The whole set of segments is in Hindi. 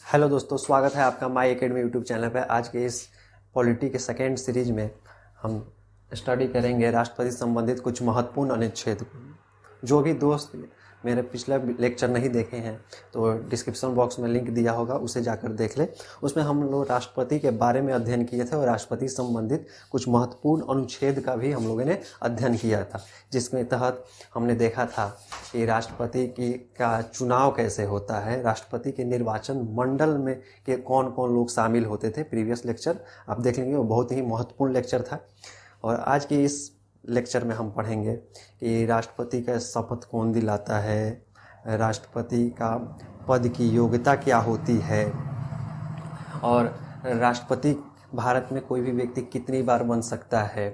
हेलो दोस्तों, स्वागत है आपका माई एकेडमी यूट्यूब चैनल पर। आज के इस पॉलिटी के सेकेंड सीरीज में हम स्टडी करेंगे राष्ट्रपति संबंधित कुछ महत्वपूर्ण अनुच्छेद को। जो भी दोस्त मेरे पिछला लेक्चर नहीं देखे हैं तो डिस्क्रिप्शन बॉक्स में लिंक दिया होगा, उसे जाकर देख ले। उसमें हम लोग राष्ट्रपति के बारे में अध्ययन किए थे और राष्ट्रपति संबंधित कुछ महत्वपूर्ण अनुच्छेद का भी हम लोगों ने अध्ययन किया था, जिसके तहत हमने देखा था कि राष्ट्रपति का चुनाव कैसे होता है, राष्ट्रपति के निर्वाचन मंडल में के कौन कौन लोग शामिल होते थे। प्रीवियस लेक्चर आप देख लेंगे, वो बहुत ही महत्वपूर्ण लेक्चर था। और आज की इस लेक्चर में हम पढ़ेंगे कि राष्ट्रपति का शपथ कौन दिलाता है, राष्ट्रपति का पद की योग्यता क्या होती है, और राष्ट्रपति भारत में कोई भी व्यक्ति कितनी बार बन सकता है,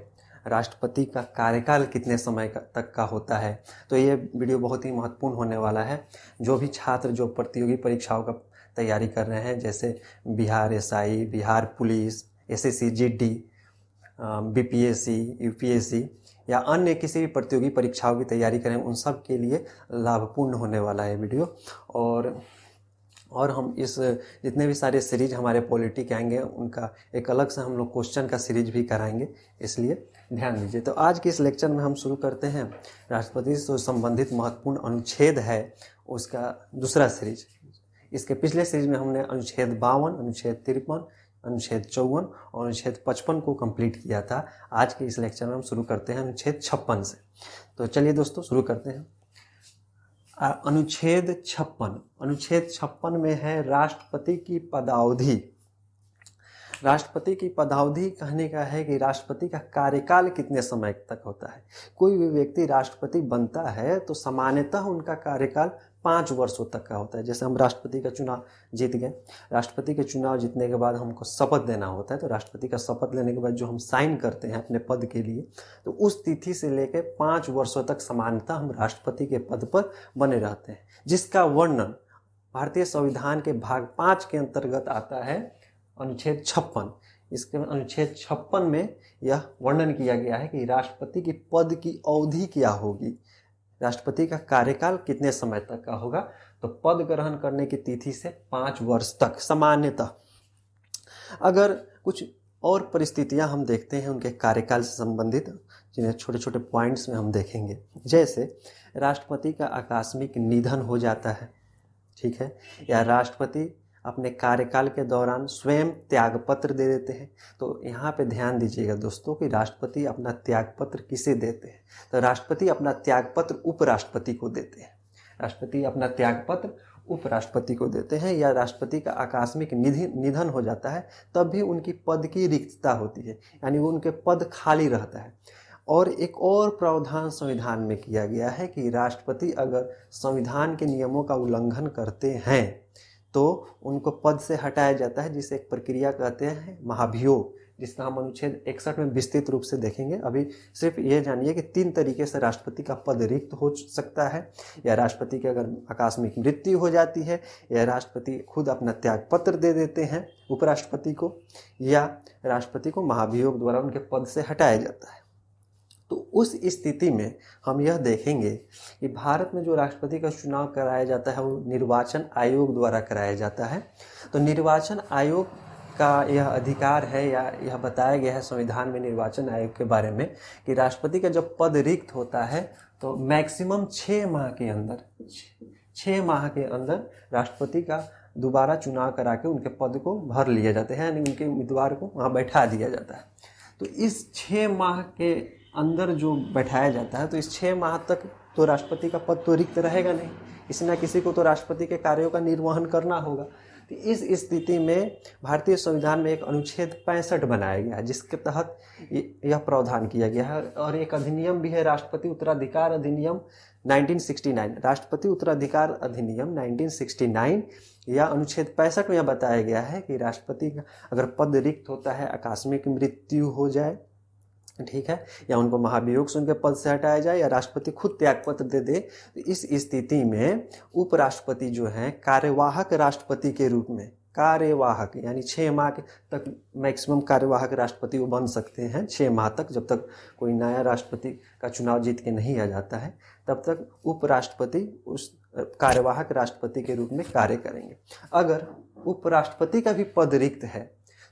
राष्ट्रपति का कार्यकाल कितने समय तक का होता है। तो ये वीडियो बहुत ही महत्वपूर्ण होने वाला है। जो भी छात्र जो प्रतियोगी परीक्षाओं का तैयारी कर रहे हैं, जैसे Bihar SI, Bihar police, SSC GD, BPSC, UPSC या अन्य किसी भी प्रतियोगी परीक्षाओं की तैयारी करें, उन सब के लिए लाभपूर्ण होने वाला है वीडियो। और हम इस जितने भी सारे सीरीज हमारे पॉलिटी के आएंगे, उनका एक अलग से हम लोग क्वेश्चन का सीरीज भी कराएंगे, इसलिए ध्यान दीजिए। तो आज के इस लेक्चर में हम शुरू करते हैं राष्ट्रपति से संबंधित महत्वपूर्ण अनुच्छेद है उसका दूसरा सीरीज। इसके पिछले सीरीज में हमने अनुच्छेद 52, अनुच्छेद 53, अनुच्छेद 54 और अनुच्छेद 55 को कंप्लीट किया था। आज के इस लेक्चर में हम शुरू करते हैं अनुच्छेद 56 से। तो चलिए दोस्तों शुरू करते हैं। अनुच्छेद 56, अनुच्छेद 56 में है राष्ट्रपति की पदावधि। राष्ट्रपति की पदावधि कहने का है कि राष्ट्रपति का कार्यकाल कितने समय तक होता है। कोई भी व्यक्ति राष्ट्रपति बनता है तो सामान्यतः उनका कार्यकाल 5 वर्षों तक का होता है। जैसे हम राष्ट्रपति का चुनाव जीत गए, राष्ट्रपति के चुनाव जीतने के बाद हमको शपथ देना होता है। तो राष्ट्रपति का शपथ लेने के बाद जो हम साइन करते हैं अपने पद के लिए, तो उस तिथि से लेकर 5 वर्षों तक सामान्यतः हम राष्ट्रपति के पद पर बने रहते हैं, जिसका वर्णन भारतीय संविधान के भाग 5 के अंतर्गत आता है अनुच्छेद 56। इसके अनुच्छेद 56 में यह वर्णन किया गया है कि राष्ट्रपति की पद की अवधि क्या होगी, राष्ट्रपति का कार्यकाल कितने समय तक का होगा। तो पद ग्रहण करने की तिथि से 5 वर्ष तक सामान्यतः। अगर कुछ और परिस्थितियां हम देखते हैं उनके कार्यकाल से संबंधित, जिन्हें छोटे छोटे पॉइंट्स में हम देखेंगे। जैसे राष्ट्रपति का आकस्मिक निधन हो जाता है, ठीक है, या राष्ट्रपति अपने कार्यकाल के दौरान स्वयं त्यागपत्र दे देते हैं। तो यहाँ पे ध्यान दीजिएगा दोस्तों कि राष्ट्रपति अपना त्यागपत्र किसे देते हैं। तो राष्ट्रपति अपना त्यागपत्र उपराष्ट्रपति को देते हैं। राष्ट्रपति अपना त्यागपत्र उपराष्ट्रपति को देते हैं, या राष्ट्रपति का आकस्मिक निधन हो जाता है तब भी उनकी पद की रिक्तता होती है, यानी वो उनके पद खाली रहता है। और एक और प्रावधान संविधान में किया गया है कि राष्ट्रपति अगर संविधान के नियमों का उल्लंघन करते हैं तो उनको पद से हटाया जाता है, जिसे एक प्रक्रिया कहते हैं महाभियोग, जिसका हम अनुच्छेद 61 में विस्तृत रूप से देखेंगे। अभी सिर्फ ये जानिए कि 3 तरीके से राष्ट्रपति का पद रिक्त हो सकता है, या राष्ट्रपति की अगर आकस्मिक मृत्यु हो जाती है, या राष्ट्रपति खुद अपना त्यागपत्र दे देते हैं उपराष्ट्रपति को, या राष्ट्रपति को महाभियोग द्वारा उनके पद से हटाया जाता है। तो उस स्थिति में हम यह देखेंगे कि भारत में जो राष्ट्रपति का चुनाव कराया जाता है वो निर्वाचन आयोग द्वारा कराया जाता है। तो निर्वाचन आयोग का यह अधिकार है, या यह बताया गया है संविधान में निर्वाचन आयोग के बारे में, कि राष्ट्रपति का जब पद रिक्त होता है तो मैक्सिमम 6 माह के अंदर 6 माह के अंदर राष्ट्रपति का दोबारा चुनाव करा के उनके पद को भर लिया जाता है, यानी उनके उम्मीदवार को वहाँ बैठा दिया जाता है। तो इस 6 माह के अंदर जो बैठाया जाता है, तो इस 6 माह तक तो राष्ट्रपति का पद तो रिक्त रहेगा नहीं, किसी न किसी को तो राष्ट्रपति के कार्यों का निर्वहन करना होगा। तो इस स्थिति में भारतीय संविधान में एक अनुच्छेद 65 बनाया गया है, जिसके तहत यह प्रावधान किया गया है। और एक अधिनियम भी है, राष्ट्रपति उत्तराधिकार अधिनियम 1969, राष्ट्रपति उत्तराधिकार अधिनियम 1969 या अनुच्छेद 65 में यह बताया गया है कि राष्ट्रपति का अगर पद रिक्त होता है, आकस्मिक मृत्यु हो जाए, ठीक है, या उनको महाभियोग से उनके पद से हटाया जाए, या राष्ट्रपति खुद त्यागपत्र दे दे, तो इस स्थिति में उपराष्ट्रपति जो है कार्यवाहक राष्ट्रपति के रूप में, कार्यवाहक यानी 6 माह तक मैक्सिमम कार्यवाहक राष्ट्रपति वो बन सकते हैं। 6 माह तक, जब तक कोई नया राष्ट्रपति का चुनाव जीत के नहीं आ जाता है, तब तक उपराष्ट्रपति उस कार्यवाहक राष्ट्रपति के रूप में कार्य करेंगे। अगर उपराष्ट्रपति का भी पद रिक्त है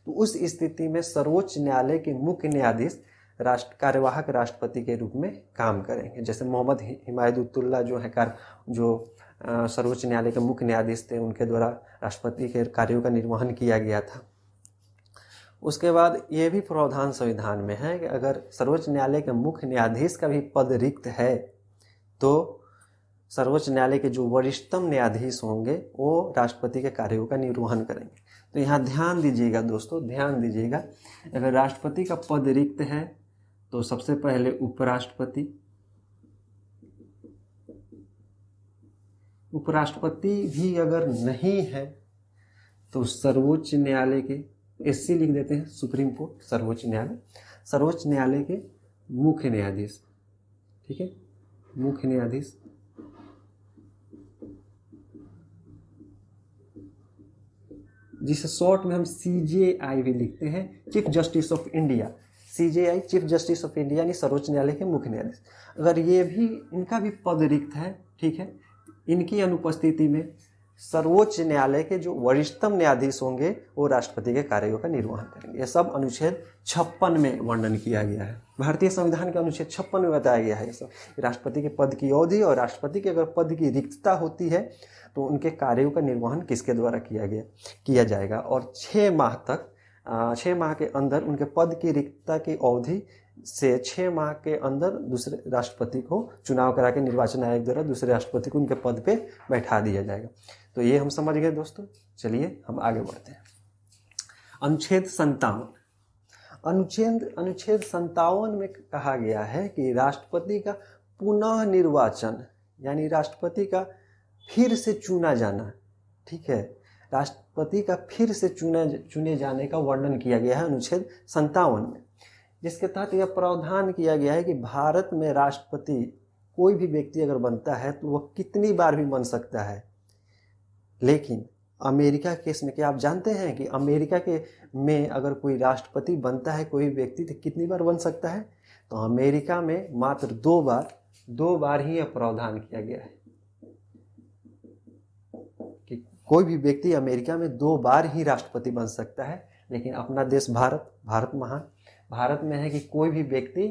तो उस स्थिति में सर्वोच्च न्यायालय के मुख्य न्यायाधीश कार्यवाहक राष्ट्रपति के रूप में काम करेंगे। जैसे मोहम्मद हिमायतुल्लाह जो है सर्वोच्च न्यायालय के मुख्य न्यायाधीश थे, उनके द्वारा राष्ट्रपति के कार्यों का निर्वहन किया गया था। उसके बाद ये भी प्रावधान संविधान में है कि अगर सर्वोच्च न्यायालय के मुख्य न्यायाधीश का भी पद रिक्त है तो सर्वोच्च न्यायालय के जो वरिष्ठतम न्यायाधीश होंगे वो राष्ट्रपति के कार्यों का निर्वहन करेंगे। तो यहाँ ध्यान दीजिएगा दोस्तों, ध्यान दीजिएगा, अगर राष्ट्रपति का पद रिक्त है तो सबसे पहले उपराष्ट्रपति, उपराष्ट्रपति भी अगर नहीं है तो सर्वोच्च न्यायालय के, एससी लिख देते हैं, सुप्रीम कोर्ट, सर्वोच्च न्यायालय, सर्वोच्च न्यायालय के मुख्य न्यायाधीश, ठीक है, मुख्य न्यायाधीश, जिसे शॉर्ट में हम CJI भी लिखते हैं, chief justice of India. CJI chief justice of India यानी सर्वोच्च न्यायालय के मुख्य न्यायाधीश। अगर ये भी, इनका भी पद रिक्त है, ठीक है, इनकी अनुपस्थिति में सर्वोच्च न्यायालय के जो वरिष्ठतम न्यायाधीश होंगे वो राष्ट्रपति के कार्यों का निर्वहन करेंगे। यह सब अनुच्छेद 56 में वर्णन किया गया है। भारतीय संविधान के अनुच्छेद 56 में बताया गया है ये सब। राष्ट्रपति के पद की अवधि और राष्ट्रपति के अगर पद की रिक्तता होती है तो उनके कार्यों का निर्वहन किसके द्वारा किया जाएगा। और 6 माह तक, 6 माह के अंदर उनके पद की रिक्तता की अवधि से 6 माह के अंदर दूसरे राष्ट्रपति को चुनाव करा के निर्वाचन आयोग द्वारा दूसरे राष्ट्रपति को उनके पद पे बैठा दिया जाएगा। तो ये हम समझ गए दोस्तों। चलिए हम आगे बढ़ते हैं। अनुच्छेद 57, अनुच्छेद 57 में कहा गया है कि राष्ट्रपति का पुनः निर्वाचन यानी राष्ट्रपति का फिर से चुना जाना, ठीक है, राष्ट्रपति का फिर से चुने जाने का वर्णन किया गया है अनुच्छेद 57 में, जिसके तहत यह प्रावधान किया गया है कि भारत में राष्ट्रपति कोई भी व्यक्ति अगर बनता है तो वह कितनी बार भी बन सकता है। लेकिन अमेरिका केस में क्या आप जानते हैं कि अमेरिका के में अगर कोई राष्ट्रपति बनता है कोई व्यक्ति तो कितनी बार बन सकता है? तो अमेरिका में मात्र 2 बार ही यह प्रावधान किया गया है कि कोई भी व्यक्ति अमेरिका में 2 बार ही राष्ट्रपति बन सकता है। लेकिन अपना देश भारत महान, भारत में है कि कोई भी व्यक्ति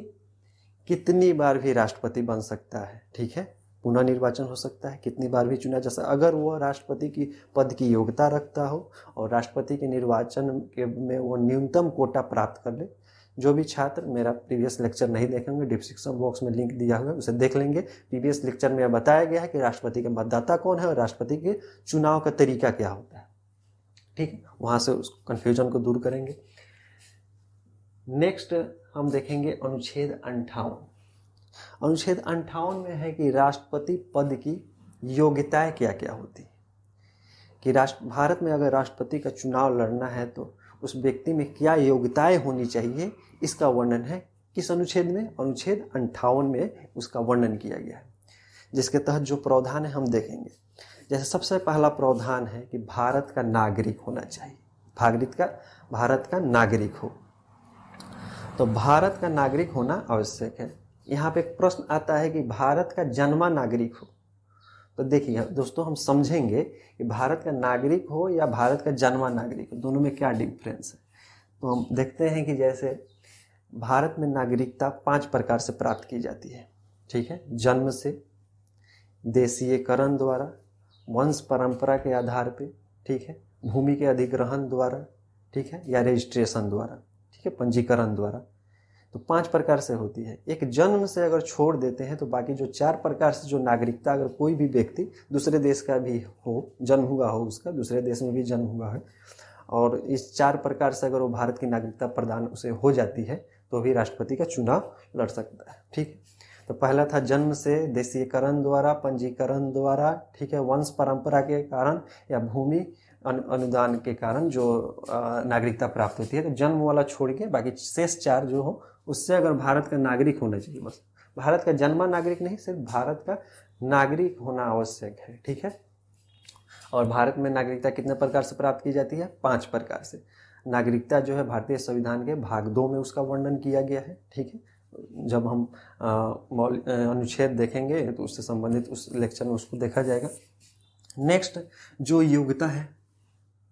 कितनी बार भी राष्ट्रपति बन सकता है, ठीक है, पुनः निर्वाचन हो सकता है, कितनी बार भी चुना जा सकता है अगर वह राष्ट्रपति की पद की योग्यता रखता हो और राष्ट्रपति के निर्वाचन में वो न्यूनतम कोटा प्राप्त कर ले। जो भी छात्र मेरा प्रीवियस लेक्चर नहीं देखेंगे, डिस्क्रिप्शन बॉक्स में लिंक दिया हुआ है, उसे देख लेंगे। प्रीवियस लेक्चर में बताया गया है कि राष्ट्रपति के मतदाता कौन है और राष्ट्रपति के चुनाव का तरीका क्या होता है, ठीक है, वहां से उस कन्फ्यूजन को दूर करेंगे। नेक्स्ट हम देखेंगे अनुच्छेद 58। अनुच्छेद 58 में है कि राष्ट्रपति पद की योग्यताएं क्या क्या होती है, कि भारत में अगर राष्ट्रपति का चुनाव लड़ना है तो उस व्यक्ति में क्या योग्यताएं होनी चाहिए, इसका वर्णन है किस अनुच्छेद में? अनुच्छेद 58 में उसका वर्णन किया गया है, जिसके तहत जो प्रावधान है हम देखेंगे। जैसे सबसे पहला प्रावधान है कि भारत का नागरिक होना चाहिए, भारत का नागरिक हो, तो भारत का नागरिक होना आवश्यक है। यहाँ पे प्रश्न आता है कि भारत का जन्मा नागरिक हो, तो देखिए दोस्तों हम समझेंगे कि भारत का नागरिक हो या भारत का जन्मा नागरिक हो, दोनों में क्या डिफरेंस है। तो हम देखते हैं कि जैसे भारत में नागरिकता 5 प्रकार से प्राप्त की जाती है, ठीक है, जन्म से, देशीयकरण द्वारा, वंश परंपरा के आधार पे, ठीक है, भूमि के अधिग्रहण द्वारा, ठीक है, या रजिस्ट्रेशन द्वारा, ठीक है, पंजीकरण द्वारा। तो 5 प्रकार से होती है। एक जन्म से अगर छोड़ देते हैं तो बाकी जो 4 प्रकार से जो नागरिकता, अगर कोई भी व्यक्ति दूसरे देश का भी हो, जन्म हुआ हो उसका, दूसरे देश में भी जन्म हुआ है, और इस 4 प्रकार से अगर वो भारत की नागरिकता प्रदान उसे हो जाती है तो भी राष्ट्रपति का चुनाव लड़ सकता है, ठीक है। तो पहला था जन्म से, देशीयकरण द्वारा, पंजीकरण द्वारा, ठीक है, वंश परंपरा के कारण या भूमि अनुदान के कारण जो नागरिकता प्राप्त होती है। तो जन्म वाला छोड़ के बाकी शेष 4 जो हो उससे अगर भारत का नागरिक होना चाहिए, बस भारत का जन्मा नागरिक नहीं, सिर्फ भारत का नागरिक होना आवश्यक है, ठीक है। और भारत में नागरिकता कितने प्रकार से प्राप्त की जाती है? 5 प्रकार से। नागरिकता जो है भारतीय संविधान के भाग 2 में उसका वर्णन किया गया है, ठीक है, जब हम अनुच्छेद देखेंगे तो उससे संबंधित उस लेक्चर में उसको देखा जाएगा। नेक्स्ट जो योग्यता है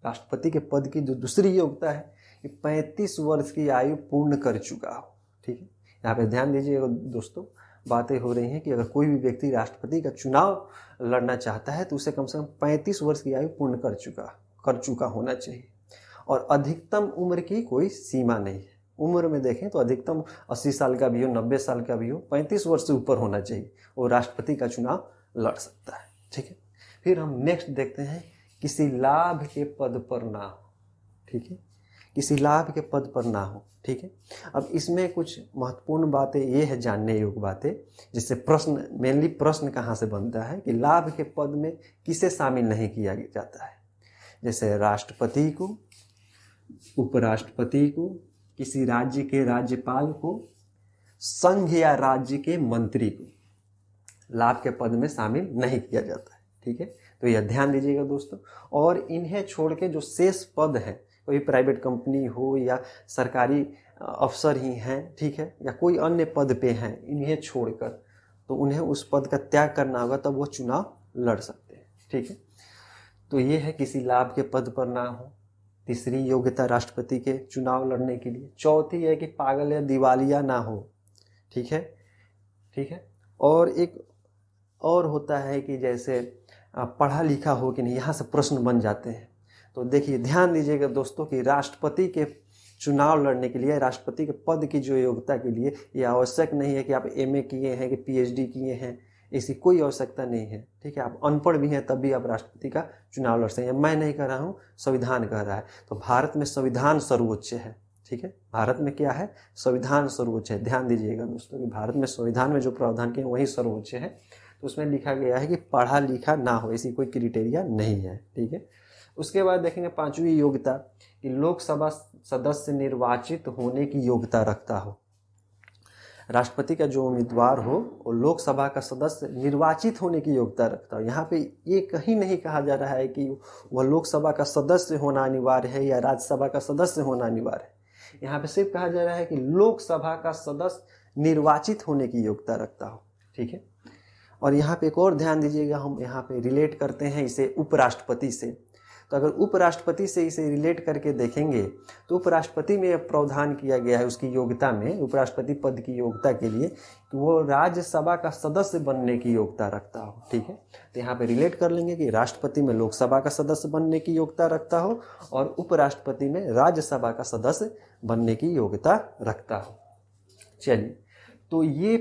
राष्ट्रपति के पद की, जो दूसरी योग्यता है कि 35 वर्ष की आयु पूर्ण कर चुका हो। ठीक है, यहाँ पे ध्यान दीजिएगा दोस्तों, बातें हो रही हैं कि अगर कोई भी व्यक्ति राष्ट्रपति का चुनाव लड़ना चाहता है तो उसे कम से कम 35 वर्ष की आयु पूर्ण कर चुका होना चाहिए। और अधिकतम उम्र की कोई सीमा नहीं है। उम्र में देखें तो अधिकतम 80 साल का भी हो, 90 साल का भी हो, 35 वर्ष से ऊपर होना चाहिए, वो राष्ट्रपति का चुनाव लड़ सकता है। ठीक है, फिर हम नेक्स्ट देखते हैं किसी लाभ के पद पर ना हो। ठीक है, किसी लाभ के पद पर ना हो। ठीक है, अब इसमें कुछ महत्वपूर्ण बातें ये है, जानने योग्य बातें, जिससे प्रश्न मेनली प्रश्न कहाँ से बनता है कि लाभ के पद में किसे शामिल नहीं किया जाता है। जैसे राष्ट्रपति को, उपराष्ट्रपति को, किसी राज्य के राज्यपाल को, संघ या राज्य के मंत्री को लाभ के पद में शामिल नहीं किया जाता है। ठीक है, तो यह ध्यान दीजिएगा दोस्तों। और इन्हें छोड़ के जो शेष पद हैं, कोई प्राइवेट कंपनी हो या सरकारी अफसर ही हैं, ठीक है, या कोई अन्य पद पे हैं, इन्हें छोड़कर तो उन्हें उस पद का त्याग करना होगा, तब वो चुनाव लड़ सकते हैं। ठीक है, तो ये है किसी लाभ के पद पर ना हो, तीसरी योग्यता राष्ट्रपति के चुनाव लड़ने के लिए। चौथी है कि पागल या दिवालिया ना हो। ठीक है, ठीक है, और एक और होता है कि जैसे पढ़ा लिखा हो कि नहीं, यहाँ से प्रश्न बन जाते हैं। तो देखिए ध्यान दीजिएगा दोस्तों कि राष्ट्रपति के चुनाव लड़ने के लिए, राष्ट्रपति के पद की जो योग्यता के लिए, ये आवश्यक नहीं है कि आप एमए किए हैं कि पीएचडी किए हैं, ऐसी कोई आवश्यकता नहीं है। ठीक है, आप अनपढ़ भी हैं तब भी आप राष्ट्रपति का चुनाव लड़ सकते हैं। मैं नहीं कह रहा हूँ, संविधान कह रहा है। तो भारत में संविधान सर्वोच्च है। ठीक है, भारत में क्या है, संविधान सर्वोच्च है। ध्यान दीजिएगा दोस्तों कि भारत में संविधान में जो प्रावधान किए वही सर्वोच्च है। तो उसमें लिखा गया है कि पढ़ा लिखा ना हो, ऐसी कोई क्राइटेरिया नहीं है। ठीक है, उसके बाद देखेंगे पांचवी योग्यता कि लोकसभा सदस्य निर्वाचित होने की योग्यता रखता हो। राष्ट्रपति का जो उम्मीदवार हो वो लोकसभा का सदस्य निर्वाचित होने की योग्यता रखता हो। यहाँ पे ये कहीं नहीं कहा जा रहा है कि वह लोकसभा का सदस्य होना अनिवार्य है या राज्यसभा का सदस्य होना अनिवार्य है। यहाँ पे सिर्फ कहा जा रहा है कि लोकसभा का सदस्य निर्वाचित होने की योग्यता रखता हो। ठीक है, और यहाँ पे एक और ध्यान दीजिएगा, हम यहाँ पे रिलेट करते हैं इसे उपराष्ट्रपति से। तो अगर उपराष्ट्रपति से इसे रिलेट करके देखेंगे तो उपराष्ट्रपति में प्रावधान किया गया है उसकी योग्यता में, उपराष्ट्रपति पद की योग्यता के लिए, कि वो राज्यसभा का सदस्य बनने की योग्यता रखता हो। ठीक है, तो यहाँ पे रिलेट कर लेंगे कि राष्ट्रपति में लोकसभा का सदस्य बनने की योग्यता रखता हो और उपराष्ट्रपति में राज्यसभा का सदस्य बनने की योग्यता रखता हो। चलिए, तो ये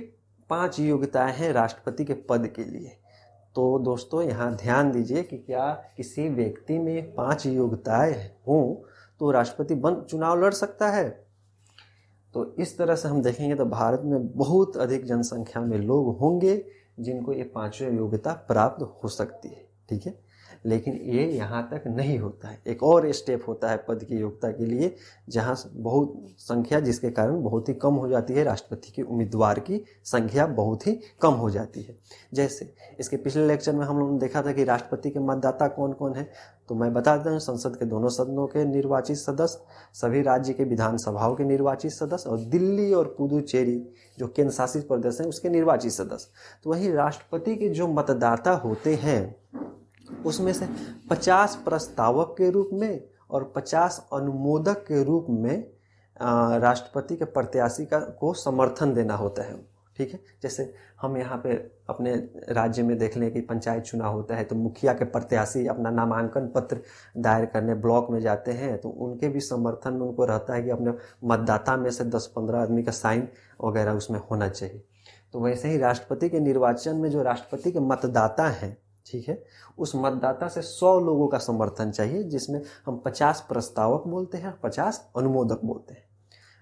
5 योग्यताएं हैं राष्ट्रपति के पद के लिए। तो दोस्तों यहाँ ध्यान दीजिए कि क्या किसी व्यक्ति में 5 योग्यताएं हों तो राष्ट्रपति चुनाव लड़ सकता है। तो इस तरह से हम देखेंगे तो भारत में बहुत अधिक जनसंख्या में लोग होंगे जिनको ये 5 योग्यता प्राप्त हो सकती है। ठीक है, लेकिन ये यहाँ तक नहीं होता है। एक और स्टेप होता है पद की योग्यता के लिए, जहाँ बहुत संख्या, जिसके कारण बहुत ही कम हो जाती है, राष्ट्रपति के उम्मीदवार की संख्या बहुत ही कम हो जाती है। जैसे इसके पिछले लेक्चर में हम लोगों ने देखा था कि राष्ट्रपति के मतदाता कौन कौन है। तो मैं बता देता हूँ, संसद के दोनों सदनों के निर्वाचित सदस्य, सभी राज्य के विधानसभाओं के निर्वाचित सदस्य, और दिल्ली और पुदुचेरी जो केंद्र शासित प्रदेश हैं उसके निर्वाचित सदस्य। तो वही राष्ट्रपति के जो मतदाता होते हैं उसमें से 50 प्रस्तावक के रूप में और 50 अनुमोदक के रूप में राष्ट्रपति के प्रत्याशी को समर्थन देना होता है। ठीक है, जैसे हम यहाँ पे अपने राज्य में देख लें कि पंचायत चुनाव होता है तो मुखिया के प्रत्याशी अपना नामांकन पत्र दायर करने ब्लॉक में जाते हैं, तो उनके भी समर्थन उनको रहता है कि अपने मतदाता में से 10-15 आदमी का साइन वगैरह उसमें होना चाहिए। तो वैसे ही राष्ट्रपति के निर्वाचन में जो राष्ट्रपति के मतदाता हैं, ठीक है, उस मतदाता से 100 लोगों का समर्थन चाहिए, जिसमें हम 50 प्रस्तावक बोलते हैं, 50 अनुमोदक बोलते हैं।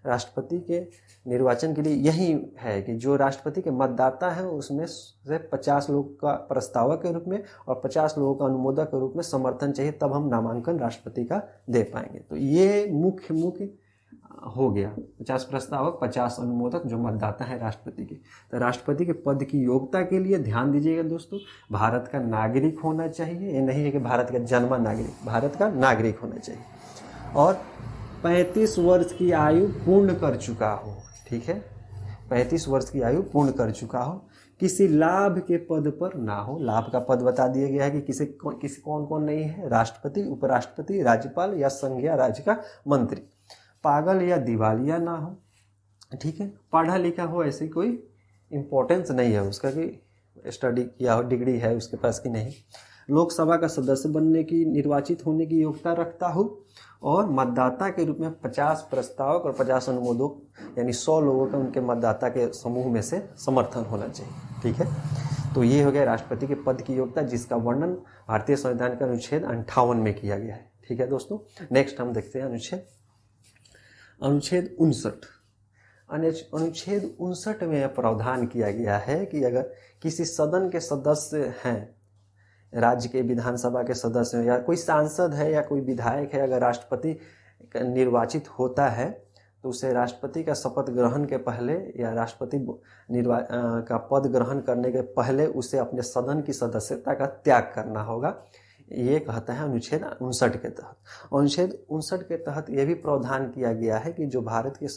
राष्ट्रपति के निर्वाचन के लिए यही है कि जो राष्ट्रपति के मतदाता हैं उसमें से 50 लोग का प्रस्तावक के रूप में और 50 लोगों का अनुमोदक के रूप में समर्थन चाहिए, तब हम नामांकन राष्ट्रपति का दे पाएंगे। तो ये मुख्य हो गया, 50 प्रस्तावक, 50 अनुमोदक जो मतदाता है राष्ट्रपति के। तो राष्ट्रपति के पद की योग्यता के लिए ध्यान दीजिएगा दोस्तों, भारत का नागरिक होना चाहिए। ये नहीं है कि भारत का जन्मा नागरिक, भारत का नागरिक होना चाहिए और 35 वर्ष की आयु पूर्ण कर चुका हो। ठीक है, 35 वर्ष की आयु पूर्ण कर चुका हो, किसी लाभ के पद पर ना हो। लाभ का पद बता दिया गया है कि किसी कौन कौन नहीं है, राष्ट्रपति, उपराष्ट्रपति, राज्यपाल या संघीय राज्य का मंत्री। पागल या दिवालिया ना हो, ठीक है। पढ़ा लिखा हो, ऐसी कोई इम्पोर्टेंस नहीं है उसका कि स्टडी किया हो, डिग्री है उसके पास कि नहीं। लोकसभा का सदस्य बनने की, निर्वाचित होने की योग्यता रखता हो और मतदाता के रूप में 50 प्रस्तावक और 50 अनुमोदक यानी 100 लोगों का उनके मतदाता के समूह में से समर्थन होना चाहिए, ठीक है। तो ये हो गया राष्ट्रपति के पद की योग्यता, जिसका वर्णन भारतीय संविधान के अनुच्छेद 58 में किया गया है, ठीक है दोस्तों। नेक्स्ट हम देखते हैं अनुच्छेद 59। अनुच्छेद 59 में यह प्रावधान किया गया है कि अगर किसी सदन के सदस्य हैं, राज्य के विधानसभा के सदस्य हैं या कोई सांसद है या कोई विधायक है, अगर राष्ट्रपति निर्वाचित होता है तो उसे राष्ट्रपति का शपथ ग्रहण के पहले या राष्ट्रपति का पद ग्रहण करने के पहले उसे अपने सदन की सदस्यता का त्याग करना होगा। ये कहता है अनुच्छेद 59 के तहत। अनुच्छेद 59 के तहत यह भी प्रावधान किया गया है कि जो भारत के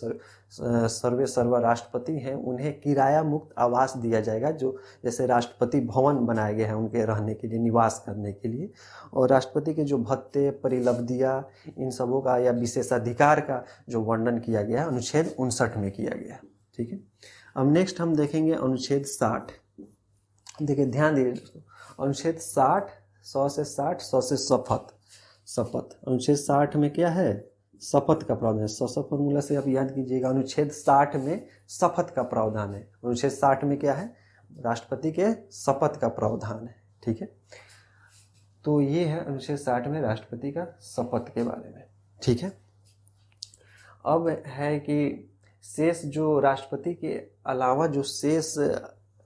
सर्वा राष्ट्रपति हैं उन्हें किराया मुक्त आवास दिया जाएगा, जो जैसे राष्ट्रपति भवन बनाए गए हैं उनके रहने के लिए, निवास करने के लिए। और राष्ट्रपति के जो भत्ते, परिलब्धियाँ, इन सबों का या विशेषाधिकार का जो वर्णन किया गया है अनुच्छेद 59 में किया गया है, ठीक है। अब नेक्स्ट हम देखेंगे अनुच्छेद 60। देखिए ध्यान दीजिए दोस्तों, अनुच्छेद 60, 100 से 60, 100 से शपथ। अनुच्छेद 60 में क्या है, शपथ का प्रावधान है। 100 फॉर्मूला से आप याद कीजिएगा, अनुच्छेद 60 में शपथ का प्रावधान है। अनुच्छेद 60 में क्या है, राष्ट्रपति के शपथ का प्रावधान है, ठीक है। तो ये है अनुच्छेद 60 में राष्ट्रपति का शपथ के बारे में, ठीक है। अब है कि शेष जो राष्ट्रपति के अलावा जो शेष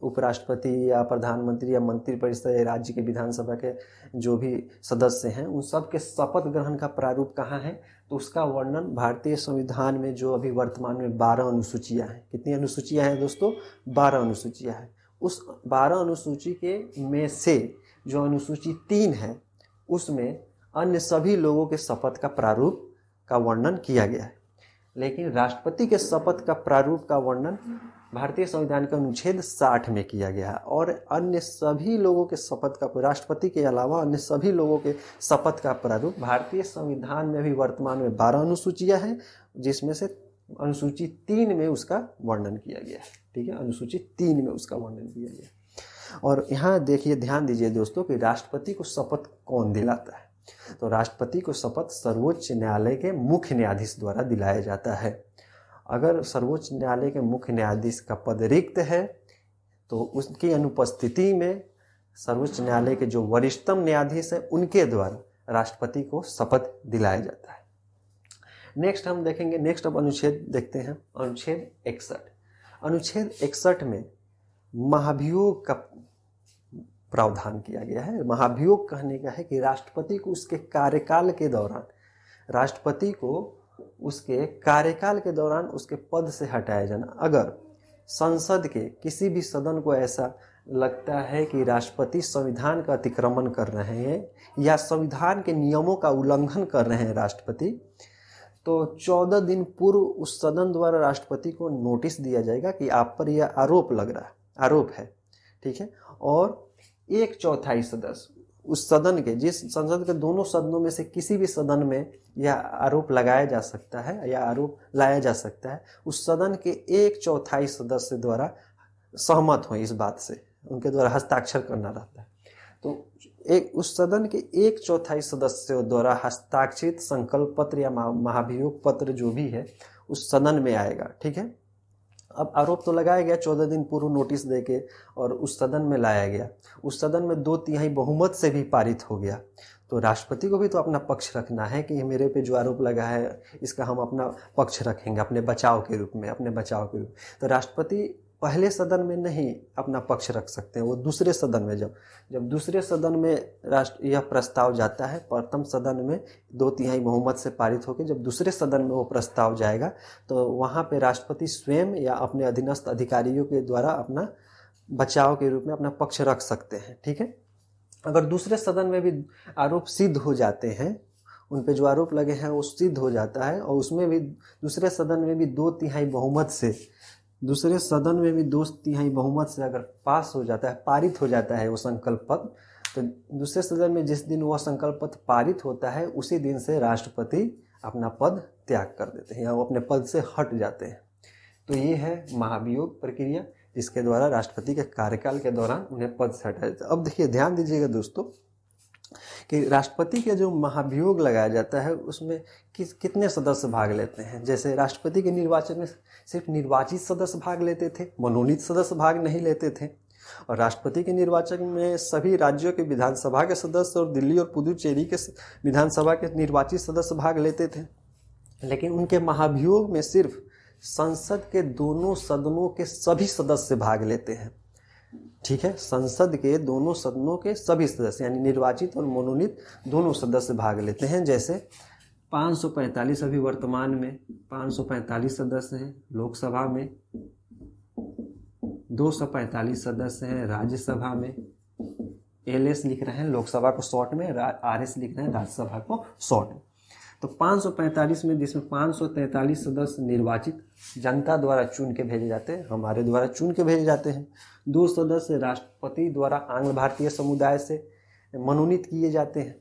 उपराष्ट्रपति या प्रधानमंत्री या मंत्रिपरिषद या राज्य के विधानसभा के जो भी सदस्य हैं उन सब के शपथ ग्रहण का प्रारूप कहाँ है, तो उसका वर्णन भारतीय संविधान में जो अभी वर्तमान में 12 अनुसूचियां हैं। कितनी अनुसूचियां हैं दोस्तों, 12 अनुसूचियां हैं। उस 12 अनुसूची के में से जो अनुसूची 3 है उसमें अन्य सभी लोगों के शपथ का प्रारूप का वर्णन किया गया है, लेकिन राष्ट्रपति के शपथ का प्रारूप का वर्णन भारतीय संविधान के अनुच्छेद 60 में किया गया है। और अन्य सभी लोगों के शपथ का, राष्ट्रपति के अलावा अन्य सभी लोगों के शपथ का प्रारूप भारतीय संविधान में भी वर्तमान में 12 अनुसूचियां हैं, जिसमें से अनुसूची 3 में उसका वर्णन किया गया है, ठीक है। अनुसूची 3 में उसका वर्णन किया गया। और यहाँ देखिए, ध्यान दीजिए दोस्तों कि राष्ट्रपति को शपथ कौन दिलाता है, तो राष्ट्रपति को शपथ सर्वोच्च न्यायालय के मुख्य न्यायाधीश द्वारा दिलाया जाता है। अगर सर्वोच्च न्यायालय के मुख्य न्यायाधीश का पद रिक्त है तो उसकी अनुपस्थिति में सर्वोच्च न्यायालय के जो वरिष्ठतम न्यायाधीश है उनके द्वारा राष्ट्रपति को शपथ दिलाया जाता है। नेक्स्ट हम देखेंगे, नेक्स्ट अब अनुच्छेद देखते हैं, अनुच्छेद 61। अनुच्छेद 61 में महाभियोग का प्रावधान किया गया है। महाभियोग कहने का है कि राष्ट्रपति को उसके कार्यकाल के दौरान, राष्ट्रपति को उसके कार्यकाल के दौरान उसके पद से हटाया जाना। अगर संसद के किसी भी सदन को ऐसा लगता है कि राष्ट्रपति संविधान का अतिक्रमण कर रहे हैं या संविधान के नियमों का उल्लंघन कर रहे हैं राष्ट्रपति, तो 14 दिन पूर्व उस सदन द्वारा राष्ट्रपति को नोटिस दिया जाएगा कि आप पर यह आरोप है, ठीक है। और 1/4 सदस्य उस सदन के, जिस संसद के दोनों सदनों में से किसी भी सदन में यह आरोप लगाया जा सकता है या आरोप लाया जा सकता है, उस सदन के 1/4 सदस्य द्वारा सहमत हो, इस बात से उनके द्वारा हस्ताक्षर करना रहता है। तो उस सदन के 1/4 सदस्यों द्वारा हस्ताक्षरित संकल्प पत्र या महाभियोग पत्र जो भी है उस सदन में आएगा, ठीक है। अब आरोप तो लगाया गया 14 दिन पूर्व नोटिस देके और उस सदन में लाया गया, उस सदन में 2/3 बहुमत से भी पारित हो गया, तो राष्ट्रपति को भी तो अपना पक्ष रखना है कि मेरे पे जो आरोप लगा है इसका हम अपना पक्ष रखेंगे अपने बचाव के रूप में, तो राष्ट्रपति पहले सदन में नहीं अपना पक्ष रख सकते हैं, वो दूसरे सदन में, जब दूसरे सदन में यह प्रस्ताव जाता है, प्रथम सदन में 2/3 बहुमत से पारित होकर जब दूसरे सदन में वो प्रस्ताव जाएगा तो वहाँ पे राष्ट्रपति स्वयं या अपने अधीनस्थ अधिकारियों के द्वारा अपना बचाव के रूप में अपना पक्ष रख सकते हैं, ठीक है। अगर दूसरे सदन में भी आरोप सिद्ध हो जाते हैं, उन पे जो आरोप लगे हैं वो सिद्ध हो जाता है और उसमें भी दूसरे सदन में भी 2/3 बहुमत से दूसरे सदन में भी 2/3 बहुमत से अगर पास हो जाता है, पारित हो जाता है वो संकल्प पत्र, तो दूसरे सदन में जिस दिन वह संकल्प पत्र पारित होता है उसी दिन से राष्ट्रपति अपना पद त्याग कर देते हैं या वो अपने पद से हट जाते हैं। तो ये है महाभियोग प्रक्रिया, जिसके द्वारा राष्ट्रपति के कार्यकाल के दौरान उन्हें पद से हटाया जाता है। अब देखिए, ध्यान दीजिएगा दोस्तों कि राष्ट्रपति के जो महाभियोग लगाया जाता है उसमें कितने सदस्य भाग लेते हैं। जैसे राष्ट्रपति के निर्वाचन में सिर्फ निर्वाचित सदस्य भाग लेते थे, मनोनीत सदस्य भाग नहीं लेते थे। और राष्ट्रपति के निर्वाचन में सभी राज्यों के विधानसभा के सदस्य और दिल्ली और पुदुचेरी के विधानसभा के निर्वाचित सदस्य भाग लेते थे। लेकिन उनके महाभियोग में सिर्फ संसद के दोनों सदनों के सभी सदस्य भाग लेते हैं। ठीक है, संसद के दोनों सदनों के सभी सदस्य यानी निर्वाचित और मनोनीत दोनों सदस्य भाग लेते हैं। जैसे 545 अभी वर्तमान में 545 सदस्य हैं लोकसभा में, 245 सदस्य हैं राज्यसभा में। एलएस लिख रहे हैं लोकसभा को शॉर्ट में, आरएस लिख रहे हैं राज्यसभा को शॉर्ट में। तो 545 में जिसमें 543 सदस्य निर्वाचित जनता द्वारा चुन के भेजे जाते हैं, हमारे द्वारा चुन के भेजे जाते हैं। 2 सदस्य राष्ट्रपति द्वारा आंग्ल भारतीय समुदाय से मनोनीत किए जाते हैं।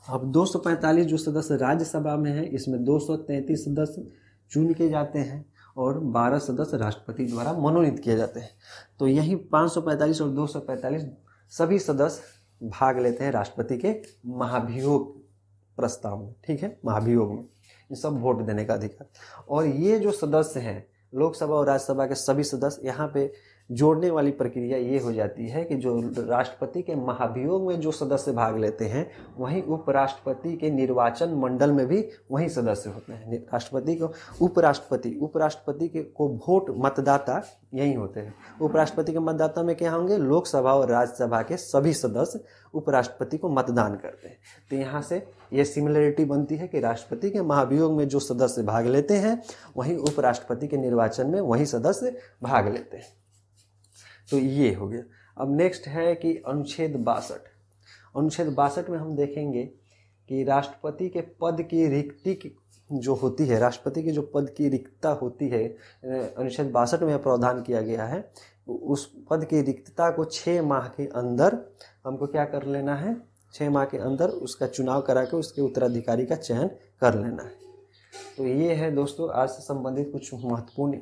अब 245 जो सदस्य राज्यसभा में है, इसमें 233 सदस्य चुन के जाते हैं और 12 सदस्य राष्ट्रपति द्वारा मनोनीत किए जाते हैं। तो यही 545 और 245 सभी सदस्य भाग लेते हैं राष्ट्रपति के महाभियोग प्रस्ताव में। ठीक है, महाभियोग में ये सब वोट देने का अधिकार। और ये जो सदस्य हैं लोकसभा और राज्यसभा के सभी सदस्य, यहाँ पे जोड़ने वाली प्रक्रिया ये हो जाती है कि जो राष्ट्रपति के महाभियोग में जो सदस्य भाग लेते हैं वहीं उपराष्ट्रपति के निर्वाचन मंडल में भी वही सदस्य होते हैं। राष्ट्रपति को उपराष्ट्रपति के को वोट मतदाता यही होते हैं। उपराष्ट्रपति के मतदाता में क्या होंगे, लोकसभा और राज्यसभा के सभी सदस्य उपराष्ट्रपति को मतदान करते हैं। तो यहाँ से ये सिमिलरिटी बनती है कि राष्ट्रपति के महाभियोग में जो सदस्य भाग लेते हैं वहीं उपराष्ट्रपति के निर्वाचन में वही सदस्य भाग लेते हैं। तो ये हो गया। अब नेक्स्ट है कि अनुच्छेद 62। अनुच्छेद 62 में हम देखेंगे कि राष्ट्रपति के पद की रिक्ति जो होती है, राष्ट्रपति की जो पद की रिक्तता होती है, अनुच्छेद 62 में प्रावधान किया गया है। उस पद की रिक्तता को 6 माह के अंदर हमको क्या कर लेना है, 6 माह के अंदर उसका चुनाव करा के उसके उत्तराधिकारी का चयन कर लेना है। तो ये है दोस्तों आज से संबंधित कुछ महत्वपूर्ण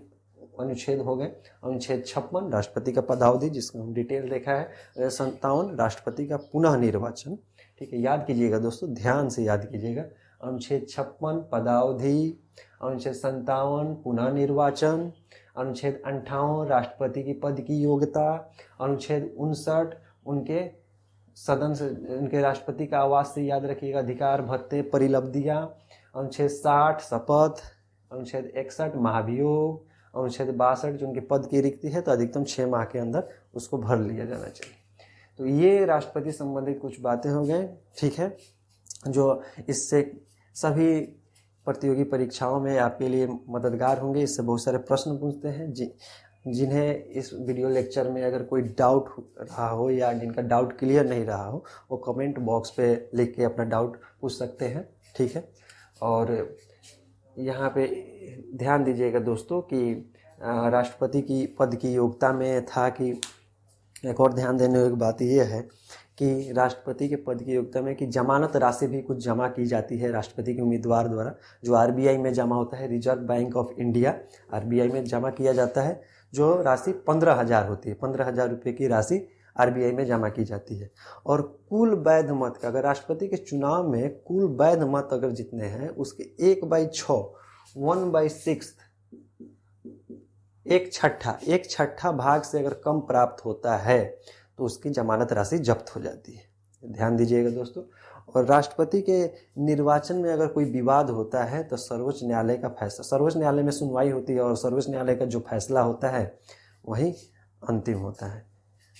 अनुच्छेद हो गए। अनुच्छेद 56 राष्ट्रपति का पदावधि, जिसको हम डिटेल देखा है। 57 राष्ट्रपति का पुनः निर्वाचन। ठीक है, याद कीजिएगा दोस्तों, ध्यान से याद कीजिएगा। अनुच्छेद 56 पदावधि, अनुच्छेद 57 पुनः निर्वाचन, अनुच्छेद 58 राष्ट्रपति की पद की योग्यता, अनुच्छेद 59 उनके सदन से उनके राष्ट्रपति का आवास से याद रखिएगा अधिकार भत्ते परिलब्धियाँ, अनुच्छेद 60 शपथ, अनुच्छेद 61 महाभियोग, अनुच्छेद 62 जो उनके पद की रिक्ति है तो अधिकतम 6 माह के अंदर उसको भर लिया जाना चाहिए। तो ये राष्ट्रपति संबंधित कुछ बातें हो गए। ठीक है, जो इससे सभी प्रतियोगी परीक्षाओं में आपके लिए मददगार होंगे। इससे बहुत सारे प्रश्न पूछते हैं जिन्हें इस वीडियो लेक्चर में अगर कोई डाउट रहा हो या जिनका डाउट क्लियर नहीं रहा हो वो कमेंट बॉक्स पे लिख के अपना डाउट पूछ सकते हैं। ठीक है, और यहाँ पे ध्यान दीजिएगा दोस्तों कि राष्ट्रपति की पद की योग्यता में था कि एक और ध्यान देने वाली बात यह है कि राष्ट्रपति के पद की योग्यता में कि जमानत राशि भी कुछ जमा की जाती है राष्ट्रपति के उम्मीदवार द्वारा, जो आरबीआई में जमा होता है, reserve bank of India RBI में जमा किया जाता है, जो राशि 15,000 होती है। 15,000 रुपये की राशि आरबीआई में जमा की जाती है। और कुल वैध मत का, अगर राष्ट्रपति के चुनाव में कुल वैध मत अगर जितने हैं उसके 1/6 1/6 एक छठा भाग से अगर कम प्राप्त होता है तो उसकी जमानत राशि जब्त हो जाती है। ध्यान दीजिएगा दोस्तों। और राष्ट्रपति के निर्वाचन में अगर कोई विवाद होता है तो सर्वोच्च न्यायालय का फैसला, सर्वोच्च न्यायालय में सुनवाई होती है और सर्वोच्च न्यायालय का जो फैसला होता है वही अंतिम होता है।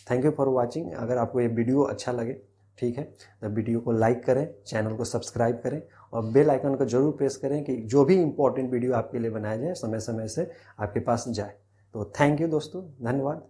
Thank you for watching. अगर आपको ये वीडियो अच्छा लगे, ठीक है, तो वीडियो को लाइक करें, चैनल को सब्सक्राइब करें और बेल आइकन को जरूर प्रेस करें कि जो भी इंपॉर्टेंट वीडियो आपके लिए बनाया जाए समय समय से आपके पास जाए। तो थैंक यू दोस्तों, धन्यवाद।